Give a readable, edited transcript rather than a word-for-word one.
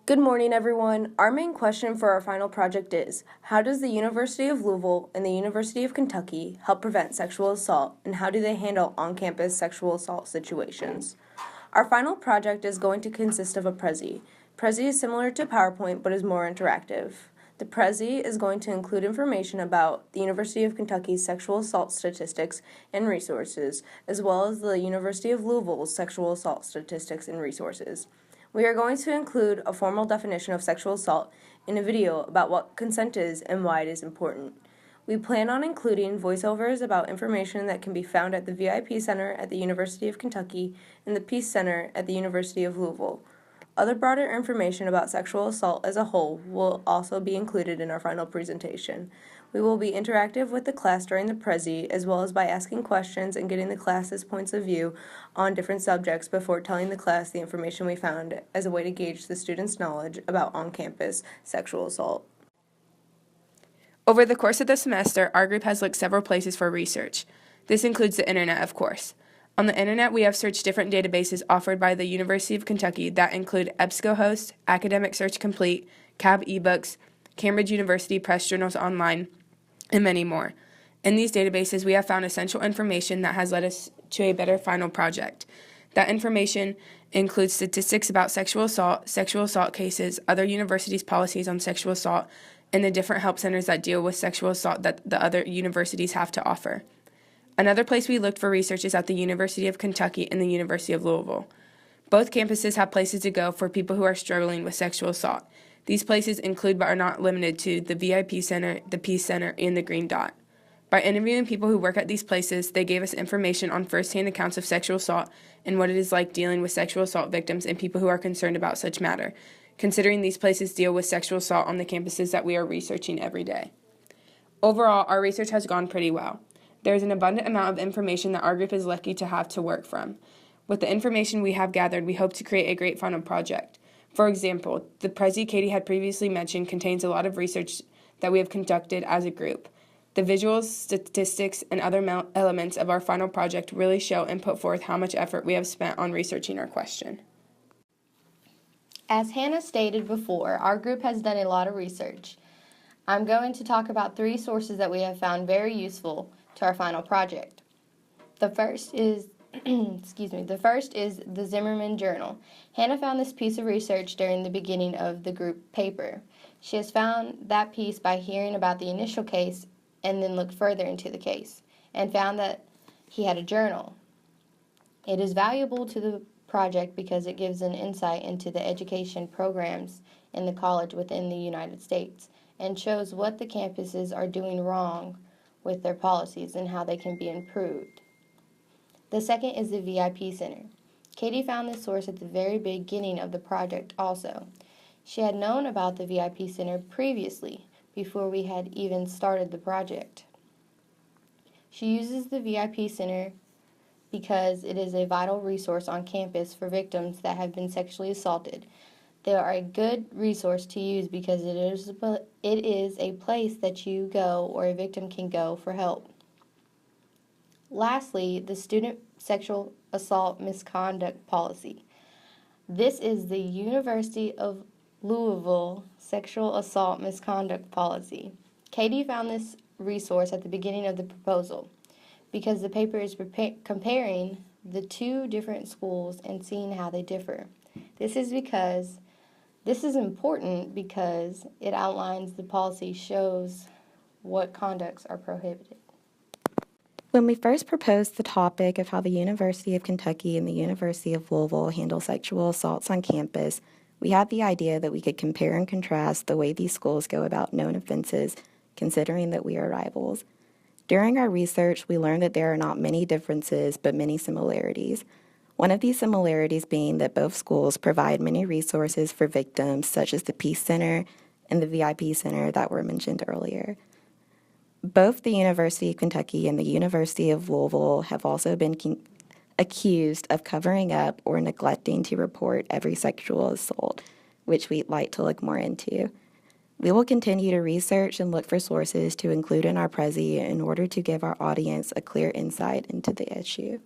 Good morning, everyone. Our main question for our final project is, how does the University of Louisville and the University of Kentucky help prevent sexual assault, and how do they handle on-campus sexual assault situations? Our final project is going to consist of a Prezi. Prezi is similar to PowerPoint, but is more interactive. The Prezi is going to include information about the University of Kentucky's sexual assault statistics and resources, as well as the University of Louisville's sexual assault statistics and resources. We are going to include a formal definition of sexual assault in a video about what consent is and why it is important. We plan on including voiceovers about information that can be found at the VIP Center at the University of Kentucky and the Peace Center at the University of Louisville. Other broader information about sexual assault as a whole will also be included in our final presentation. We will be interactive with the class during the Prezi, as well as by asking questions and getting the class's points of view on different subjects before telling the class the information we found as a way to gauge the students' knowledge about on-campus sexual assault. Over the course of the semester, our group has looked several places for research. This includes the internet, of course. On the internet, we have searched different databases offered by the University of Kentucky that include EBSCOhost, Academic Search Complete, CAB eBooks, Cambridge University Press Journals Online, and many more. In these databases, we have found essential information that has led us to a better final project. That information includes statistics about sexual assault cases, other universities' policies on sexual assault, and the different help centers that deal with sexual assault that the other universities have to offer. Another place we looked for research is at the University of Kentucky and the University of Louisville. Both campuses have places to go for people who are struggling with sexual assault. These places include but are not limited to the VIP Center, the Peace Center, and the Green Dot. By interviewing people who work at these places, they gave us information on firsthand accounts of sexual assault and what it is like dealing with sexual assault victims and people who are concerned about such matter, considering these places deal with sexual assault on the campuses that we are researching every day. Overall, our research has gone pretty well. There is an abundant amount of information that our group is lucky to have to work from. With the information we have gathered, we hope to create a great final project. For example, the Prezi Katie had previously mentioned contains a lot of research that we have conducted as a group. The visuals, statistics, and other elements of our final project really show and put forth how much effort we have spent on researching our question. As Hannah stated before, our group has done a lot of research. I'm going to talk about 3 sources that we have found very useful to our final project. The first is the Zimmerman Journal. Hannah found this piece of research during the beginning of the group paper. She has found that piece by hearing about the initial case and then looked further into the case and found that he had a journal. It is valuable to the project because it gives an insight into the education programs in the college within the United States and shows what the campuses are doing wrong with their policies and how they can be improved. The second is the VIP Center. Katie found this source at the very beginning of the project also. She had known about the VIP Center previously, before we had even started the project. She uses the VIP Center because it is a vital resource on campus for victims that have been sexually assaulted. They are a good resource to use because it is a place that you go or a victim can go for help. Lastly, the Student Sexual Assault Misconduct Policy. This is the University of Louisville Sexual Assault Misconduct Policy. Katie found this resource at the beginning of the proposal because the paper is comparing the 2 different schools and seeing how they differ. This is important because it outlines the policy, shows what conducts are prohibited. When we first proposed the topic of how the University of Kentucky and the University of Louisville handle sexual assaults on campus, we had the idea that we could compare and contrast the way these schools go about known offenses, considering that we are rivals. During our research, we learned that there are not many differences, but many similarities. One of these similarities being that both schools provide many resources for victims, such as the Peace Center and the VIP Center that were mentioned earlier. Both the University of Kentucky and the University of Louisville have also been accused of covering up or neglecting to report every sexual assault, which we'd like to look more into. We will continue to research and look for sources to include in our Prezi in order to give our audience a clear insight into the issue.